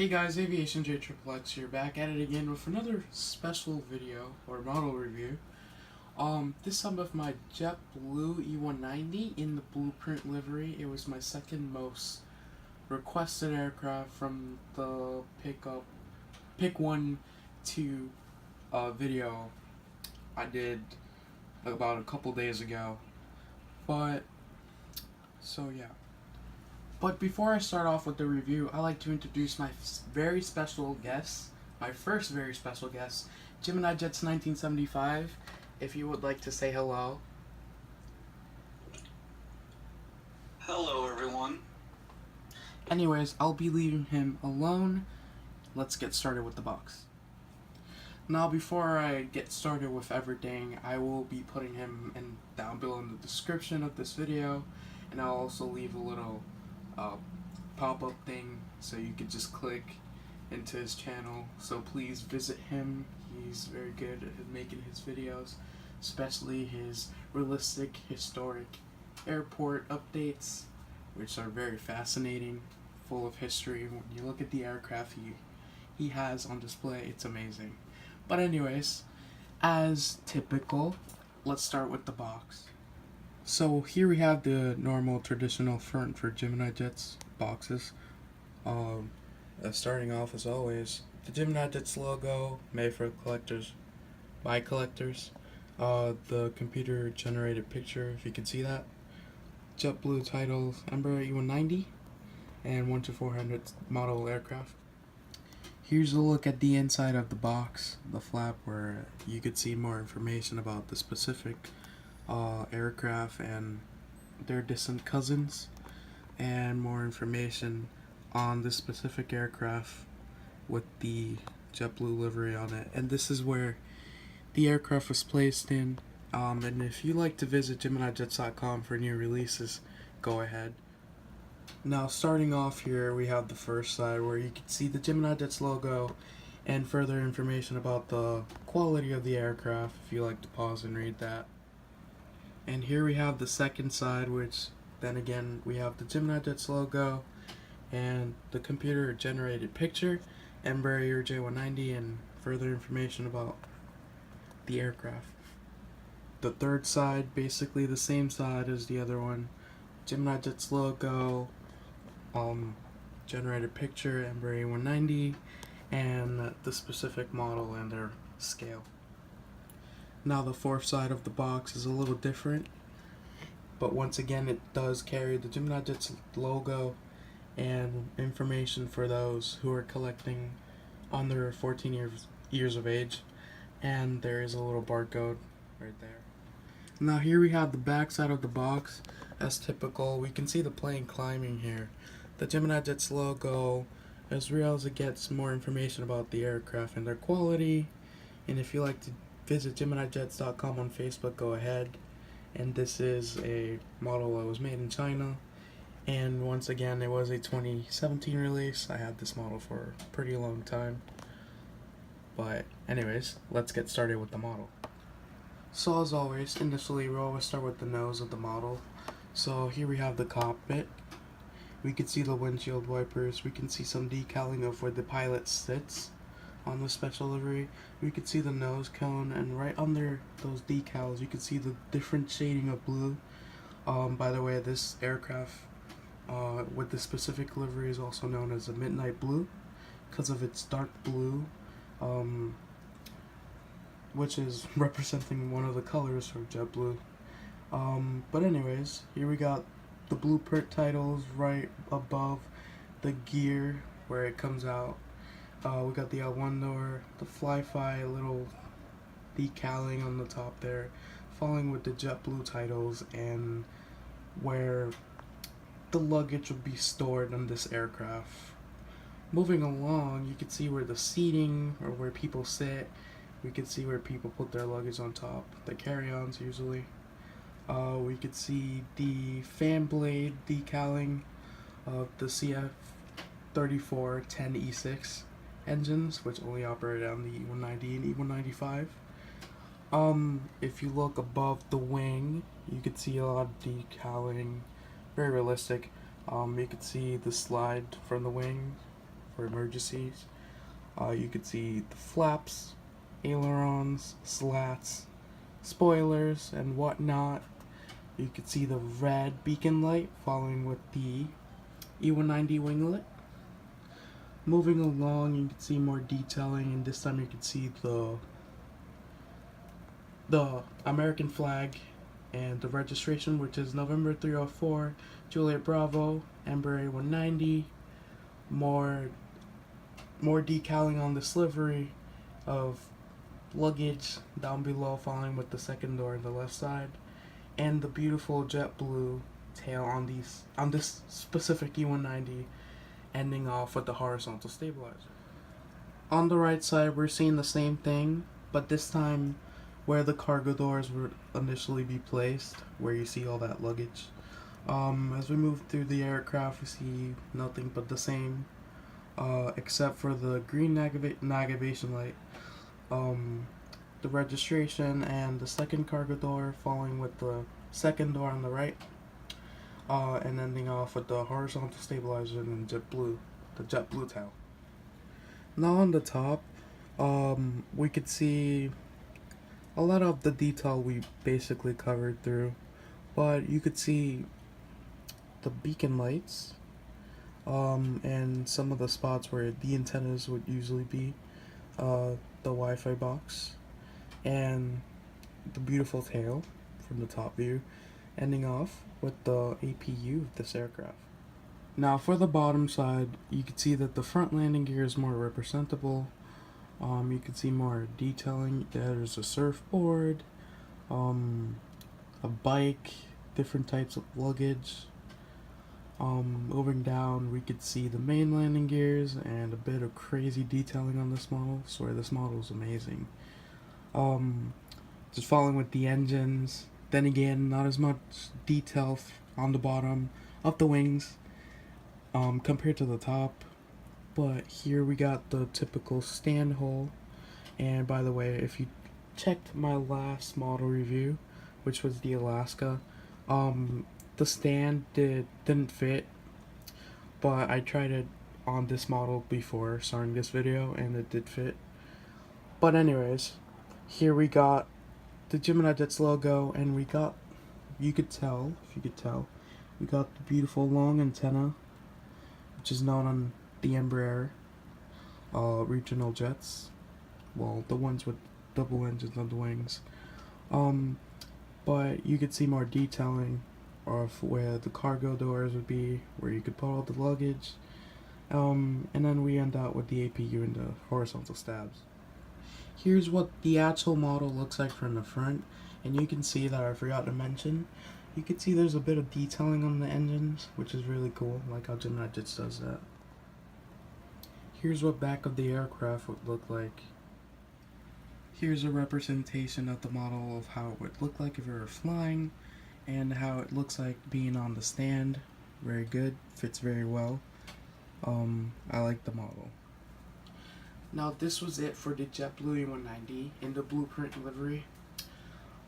Hey guys, Aviation JXXX here, back at it again with another special video or model review. This time with my JetBlue E-190 in the blueprint livery. It was my second most requested aircraft from the pick one to video I did about a couple days ago. But before I start off with the review, I like to introduce my very special guest, my first very special guest, GeminiJets 1975. If you would like to say hello. Hello, everyone. Anyways, I'll be leaving him alone. Let's get started with the box. Now, before I get started with everything, I will be putting him down below in the description of this video, and I'll also leave a little pop-up thing so you could just click into his channel. So please visit him. He's very good at making his videos, especially his realistic historic airport updates, which are very fascinating, full of history. When you look at the aircraft he has on display, it's amazing. But anyways, as typical, let's start with the box. So here we have the normal traditional front for GeminiJets boxes. Starting off as always, the GeminiJets logo, made for collectors, by collectors. The computer generated picture, if you can see that. JetBlue titles, Embraer E-190 and 1-400 model aircraft. Here's a look at the inside of the box, the flap, where you could see more information about the specific aircraft and their distant cousins, and more information on the specific aircraft with the JetBlue livery on it. And this is where the aircraft was placed in. And if you like to visit GeminiJets.com for new releases, go ahead. Now, starting off here, we have the first side where you can see the GeminiJets logo and further information about the quality of the aircraft if you like to pause and read that. And here we have the second side, which then again we have the GeminiJets logo and the computer generated picture, Embraer J190, and further information about the aircraft. The third side, basically the same side as the other one, GeminiJets logo, generated picture, Embraer 190, and the specific model and their scale. Now the fourth side of the box is a little different, but once again it does carry the GeminiJets logo and information for those who are collecting under 14 years of age, and there is a little barcode right there. Now here we have the back side of the box. As typical, we can see the plane climbing here. The GeminiJets logo, as real as it gets, more information about the aircraft and their quality. And if you like to visit GeminiJets.com on Facebook, go ahead. And this is a model that was made in China. And once again, it was a 2017 release. I had this model for a pretty long time. But anyways, let's get started with the model. So as always, initially we always start with the nose of the model. So here we have the cockpit. We can see the windshield wipers. We can see some decaling of where the pilot sits on the special livery. We can see the nose cone, and right under those decals you can see the different shading of blue. By the way, this aircraft with the specific livery is also known as a midnight blue because of its dark blue, which is representing one of the colors from JetBlue. But anyways, here we got the blueprint titles right above the gear where it comes out. We got the L1 door, the fly-fi little decaling on the top there, following with the JetBlue titles and where the luggage would be stored on this aircraft. Moving along, you can see where the seating, or where people sit. We can see where people put their luggage on top, the carry-ons usually. We could see the fan blade decaling of the CF3410E6 engines, which only operate on the E-190 and E-195. If you look above the wing, you could see a lot of decaling, very realistic. You could see the slide from the wing for emergencies. You could see the flaps, ailerons, slats, spoilers, and whatnot. You could see the red beacon light following with the E-190 winglet. Moving along, you can see more detailing, and this time you can see the American flag and the registration, which is November 304, Juliet Bravo, Embraer E-190. More decaling on this livery of luggage down below, following with the second door on the left side, and the beautiful JetBlue tail on this specific E-190, ending off with the horizontal stabilizer. On the right side, we're seeing the same thing, but this time where the cargo doors would initially be placed, where you see all that luggage. As we move through the aircraft, we see nothing but the same, except for the green navigation light, the registration, and the second cargo door, following with the second door on the right, and ending off with the horizontal stabilizer and the JetBlue tail. Now on the top, we could see a lot of the detail we basically covered through, but you could see the beacon lights, and some of the spots where the antennas would usually be, the Wi-Fi box, and the beautiful tail from the top view, ending off with the APU of this aircraft. Now for the bottom side, you can see that the front landing gear is more representable. You can see more detailing. There's a surfboard, a bike, different types of luggage. Moving down, we could see the main landing gears and a bit of crazy detailing on this model. I swear this model is amazing. Just following with the engines. Then again, not as much detail on the bottom of the wings, compared to the top. But here we got the typical stand hole. And by the way, if you checked my last model review, which was the Alaska, the stand didn't fit, but I tried it on this model before starting this video and it did fit. But anyways, here we got the GeminiJets logo, and we got, if you could tell, we got the beautiful long antenna, which is known on the Embraer regional jets. Well, the ones with double engines on the wings. But you could see more detailing of where the cargo doors would be, where you could put all the luggage. And then we end out with the APU and the horizontal stabs. Here's what the actual model looks like from the front, and you can see that I forgot to mention, you can see there's a bit of detailing on the engines, which is really cool, like how GeminiJets does that. Here's what back of the aircraft would look like. Here's a representation of the model of how it would look like if it were flying, and how it looks like being on the stand. Very good, fits very well. I like the model. Now this was it for the JetBlue E-190 in the blueprint livery.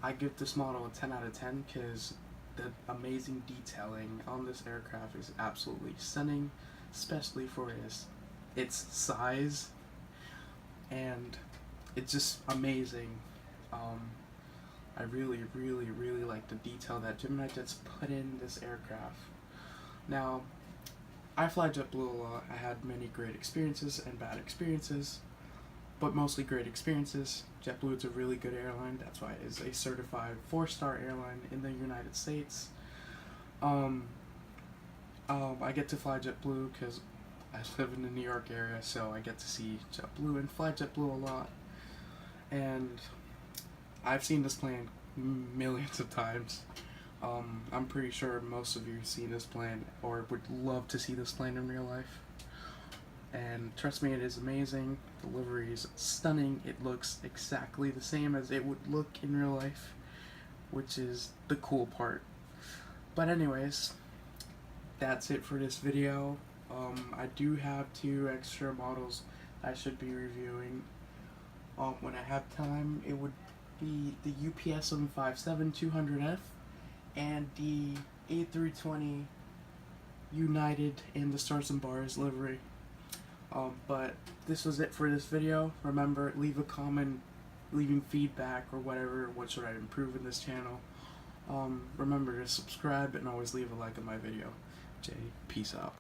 I give this model a 10 out of 10 because the amazing detailing on this aircraft is absolutely stunning, especially for its size, and it's just amazing. I really like the detail that GeminiJets put in this aircraft. Now, I fly JetBlue a lot. I had many great experiences and bad experiences, but mostly great experiences. JetBlue is a really good airline. That's why it is a certified 4-star airline in the United States. I get to fly JetBlue because I live in the New York area, so I get to see JetBlue and fly JetBlue a lot. And I've seen this plane millions of times. I'm pretty sure most of you have seen this plane or would love to see this plane in real life. And trust me, it is amazing. The livery is stunning. It looks exactly the same as it would look in real life, which is the cool part. But anyways, that's it for this video. I do have 2 extra models I should be reviewing. When I have time, it would be the UPS 757-200F and the A320 United in the Stars and Bars livery. But this was it for this video. Remember, leave a comment, leaving feedback or whatever. What should I improve in this channel? Remember to subscribe and always leave a like on my video. Jay, peace out.